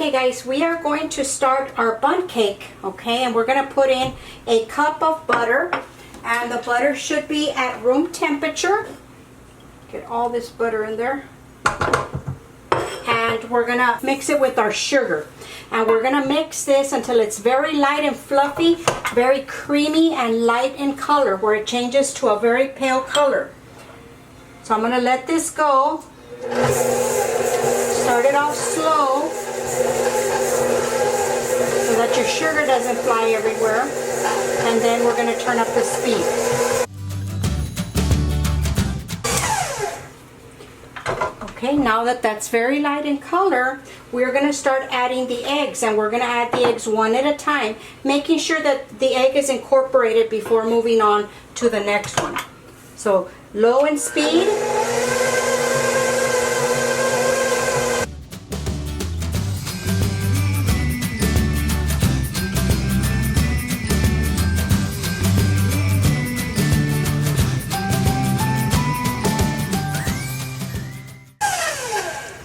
Okay guys, we are going to start our bundt cake, okay, and we're going to put in a cup of butter, and the butter should be at room temperature. Get all this butter in there. And we're going to mix it with our sugar. And we're going to mix this until it's very light and fluffy, very creamy and light in color, where it changes to a very pale color. So I'm going to let this go. Start it off slow so that your sugar doesn't fly everywhere. And then we're going to turn up the speed. Okay, now that that's very light in color, we're going to start adding the eggs, and we're going to add the eggs one at a time, making sure that the egg is incorporated before moving on to the next one. So low in speed.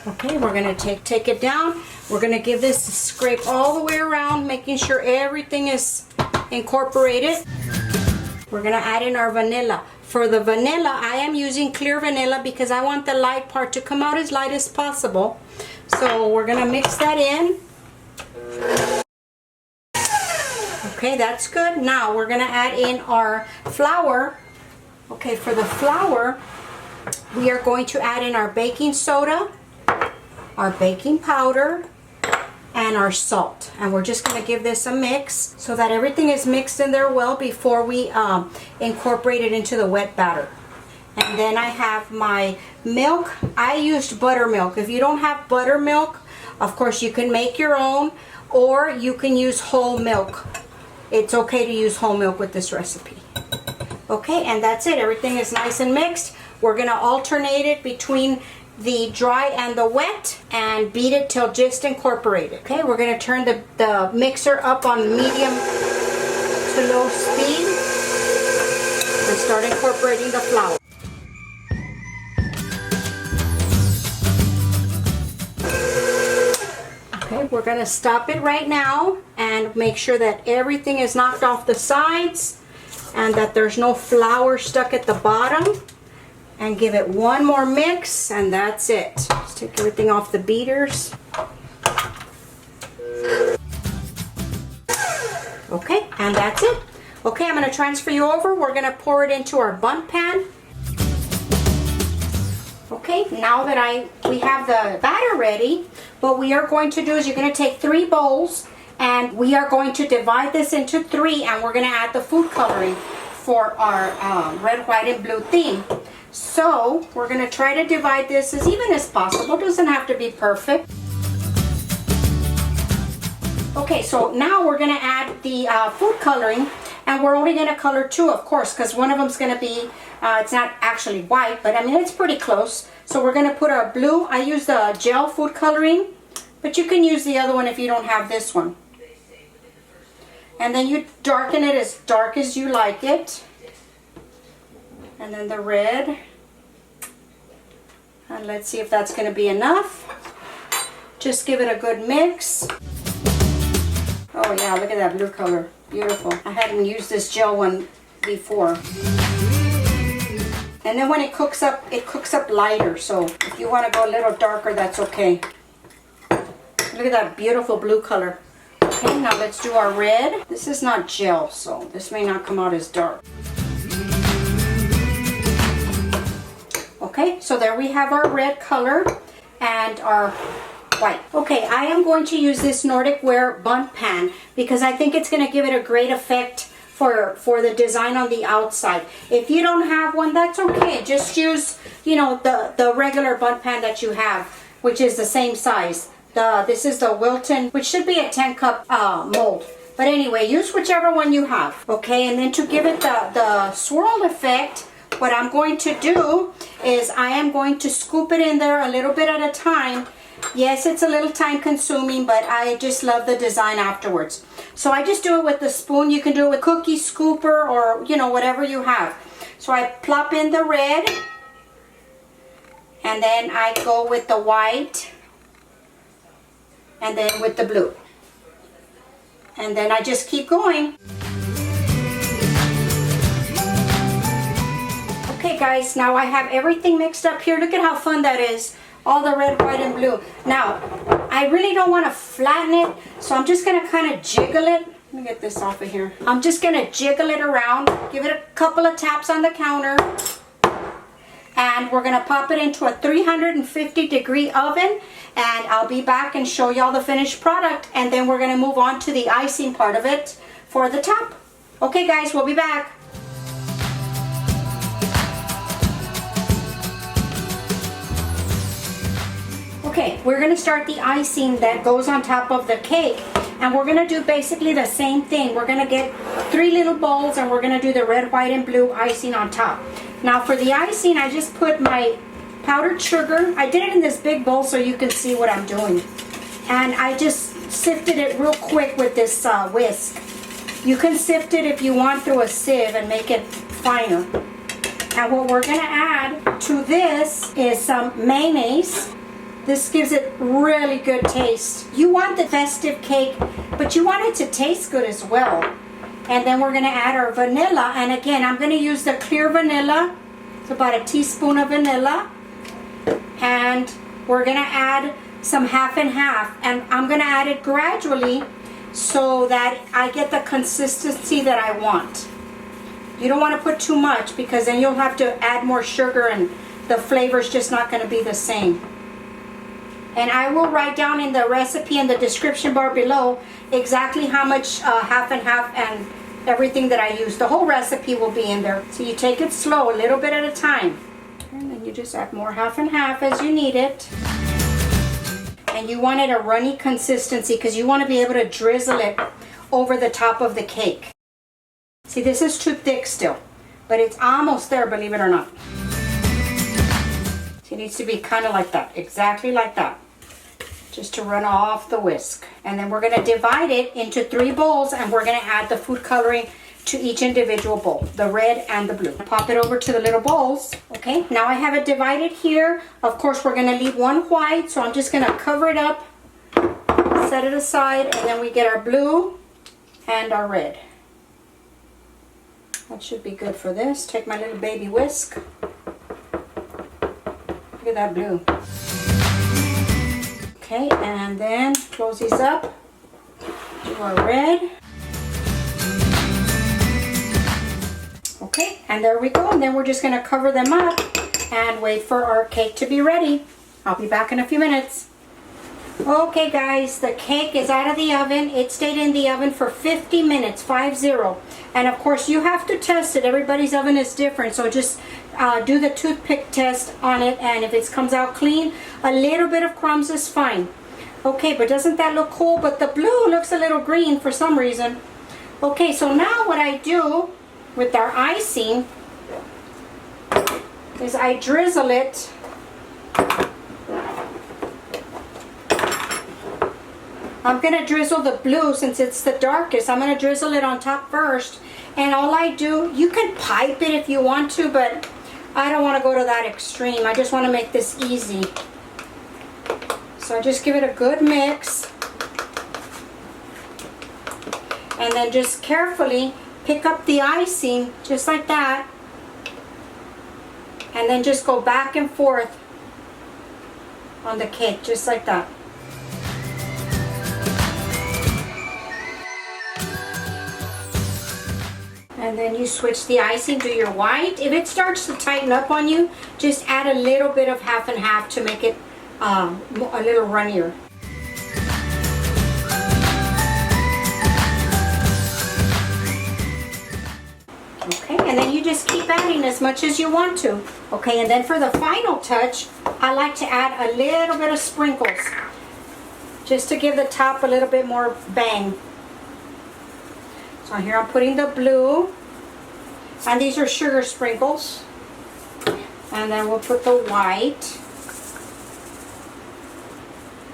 Okay, we're going to take it down. We're going to give this a scrape all the way around, making sure everything is incorporated. We're going to add in our vanilla. For the vanilla, I am using clear vanilla because I want the light part to come out as light as possible. So we're going to mix that in. Okay, that's good. Now we're going to add in our flour. Okay, for the flour, we are going to add in our baking soda, our baking powder, and our salt. And we're just going to give this a mix so that everything is mixed in there well before we incorporate it into the wet batter. And then I have my milk. I used buttermilk. If you don't have buttermilk, of course you can make your own, or you can use whole milk. It's okay to use whole milk with this recipe. Okay, and that's it. Everything is nice and mixed. We're going to alternate it between the dry and the wet and beat it till just incorporated. Okay, we're going to turn the mixer up on medium to low speed and start incorporating the flour. Okay, we're going to stop it right now and make sure that everything is knocked off the sides and that there's no flour stuck at the bottom. And give it one more mix, and that's it. Just take everything off the beaters. Okay, and that's it. Okay, I'm going to transfer you over. We're going to pour it into our bundt pan. Okay, now that we have the batter ready, what we are going to do is you're going to take 3 bowls, and we are going to divide this into 3, and we're going to add the food coloring for our red, white, and blue theme. So we're going to try to divide this as even as possible. It doesn't have to be perfect. Okay, so now we're going to add the food coloring, and we're only going to color 2, of course, because one of them is going to be, it's not actually white, but I mean it's pretty close. So we're going to put our blue. I use the gel food coloring, but you can use the other one if you don't have this one. And then you darken it as dark as you like it. And then the red. And let's see if that's going to be enough. Just give it a good mix. Oh yeah, look at that blue color. Beautiful. I hadn't used this gel one before. And then when it cooks up lighter. So if you want to go a little darker, that's okay. Look at that beautiful blue color. Okay, now let's do our red. This is not gel, so this may not come out as dark. Okay, so there we have our red color and our white. Okay, I am going to use this Nordic ware bundt pan because I think it's going to give it a great effect for the design on the outside. If you don't have one, that's okay. Just use, you know, the regular bundt pan that you have, which is the same size. This is the Wilton, which should be a 10-cup mold. But anyway, use whichever one you have. Okay, and then to give it the swirl effect, what I'm going to do is I am going to scoop it in there a little bit at a time. Yes, it's a little time consuming, but I just love the design afterwards. So I just do it with the spoon. You can do it with cookie scooper or, you know, whatever you have. So I plop in the red, and then I go with the white. and then with the blue. And then I just keep going. Okay guys, now I have everything mixed up here. Look at how fun that is. All the red, white, and blue. Now, I really don't want to flatten it, so I'm just going to kind of jiggle it. Let me get this off of here. I'm just going to jiggle it around, give it a couple of taps on the counter, and we're going to pop it into a 350-degree oven, and I'll be back and show y'all the finished product, and then we're going to move on to the icing part of it for the top. Okay guys, we'll be back. Okay, we're going to start the icing that goes on top of the cake, and we're going to do basically the same thing. We're going to get 3 little bowls, and we're going to do the red, white, and blue icing on top. Now for the icing, I just put my powdered sugar. I did it in this big bowl so you can see what I'm doing. And I just sifted it real quick with this whisk. You can sift it if you want through a sieve and make it finer. And what we're going to add to this is some mayonnaise. This gives it really good taste. You want the festive cake, but you want it to taste good as well. And then we're going to add our vanilla. And again, I'm going to use the clear vanilla. It's about a teaspoon of vanilla. And we're going to add some half and half. And I'm going to add it gradually so that I get the consistency that I want. You don't want to put too much because then you'll have to add more sugar and the flavor's just not going to be the same. And I will write down in the recipe in the description bar below exactly how much half and half and everything that I use. The whole recipe will be in there. So you take it slow, a little bit at a time. And then you just add more half and half as you need it. And you want it a runny consistency because you want to be able to drizzle it over the top of the cake. See, this is too thick still, but it's almost there, believe it or not. It needs to be kind of like that, exactly like that. Just to run off the whisk. And then we're going to divide it into 3 bowls, and we're going to add the food coloring to each individual bowl, the red and the blue. Pop it over to the little bowls. Okay, now I have it divided here. Of course, we're going to leave one white, so I'm just going to cover it up, set it aside, and then we get our blue and our red. That should be good for this. Take my little baby whisk. Look at that blue. Okay, and then close these up. Do our red. Okay, and there we go. And then we're just going to cover them up and wait for our cake to be ready. I'll be back in a few minutes. Okay guys, the cake is out of the oven. It stayed in the oven for 50 minutes, 50. And of course you have to test it. Everybody's oven is different, so just do the toothpick test on it, and if it comes out clean, a little bit of crumbs is fine. Okay, but doesn't that look cool? But the blue looks a little green for some reason. Okay, so now what I do with our icing is I drizzle it I'm going to drizzle the blue since it's the darkest. I'm going to drizzle it on top first. And all I do, you can pipe it if you want to, but I don't want to go to that extreme. I just want to make this easy. So I just give it a good mix. And then just carefully pick up the icing, just like that. And then just go back and forth on the cake, just like that. And then you switch the icing to your white. If it starts to tighten up on you, just add a little bit of half and half to make it a little runnier. Okay, and then you just keep adding as much as you want to. Okay, and then for the final touch, I like to add a little bit of sprinkles, just to give the top a little bit more bang. So here I'm putting the blue, and these are sugar sprinkles. And then we'll put the white.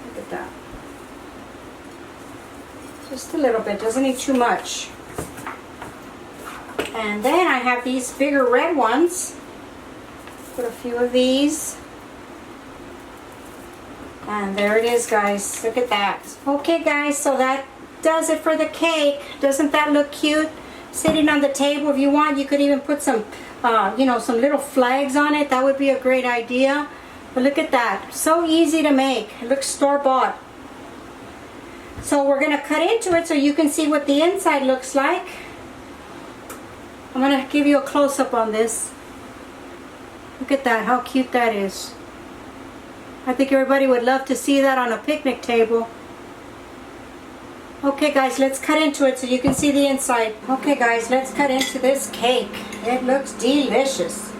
Look at that. Just a little bit, doesn't need too much. And then I have these bigger red ones. Put a few of these. And there it is, guys. Look at that. Okay, guys, so that does it for the cake. Doesn't that look cute? Sitting on the table. If you want, you could even put some, you know, some little flags on it. That would be a great idea. But look at that. So easy to make. It looks store-bought. So we're going to cut into it so you can see what the inside looks like. I'm going to give you a close-up on this. Look at that, how cute that is. I think everybody would love to see that on a picnic table. Okay guys, let's cut into it so you can see the inside. Okay guys, let's cut into this cake. It looks delicious.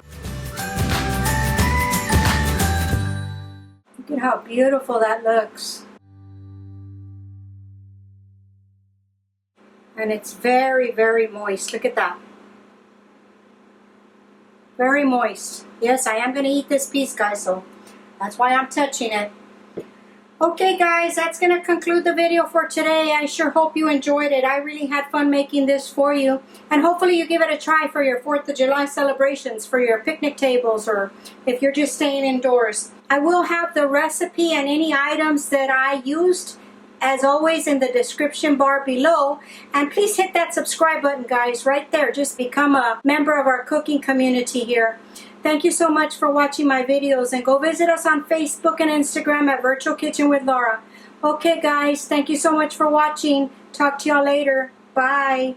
Look at how beautiful that looks. And it's very, very moist. Look at that. Very moist. Yes, I am going to eat this piece, guys, so that's why I'm touching it. Okay, guys, that's going to conclude the video for today. I sure hope you enjoyed it. I really had fun making this for you. And hopefully you give it a try for your 4th of July celebrations, for your picnic tables, or if you're just staying indoors. I will have the recipe and any items that I used, as always, in the description bar below. And please hit that subscribe button, guys, right there. Just become a member of our cooking community here. Thank you so much for watching my videos, and go visit us on Facebook and Instagram at Virtual Kitchen with Laura. Okay, guys, thank you so much for watching. Talk to y'all later. Bye.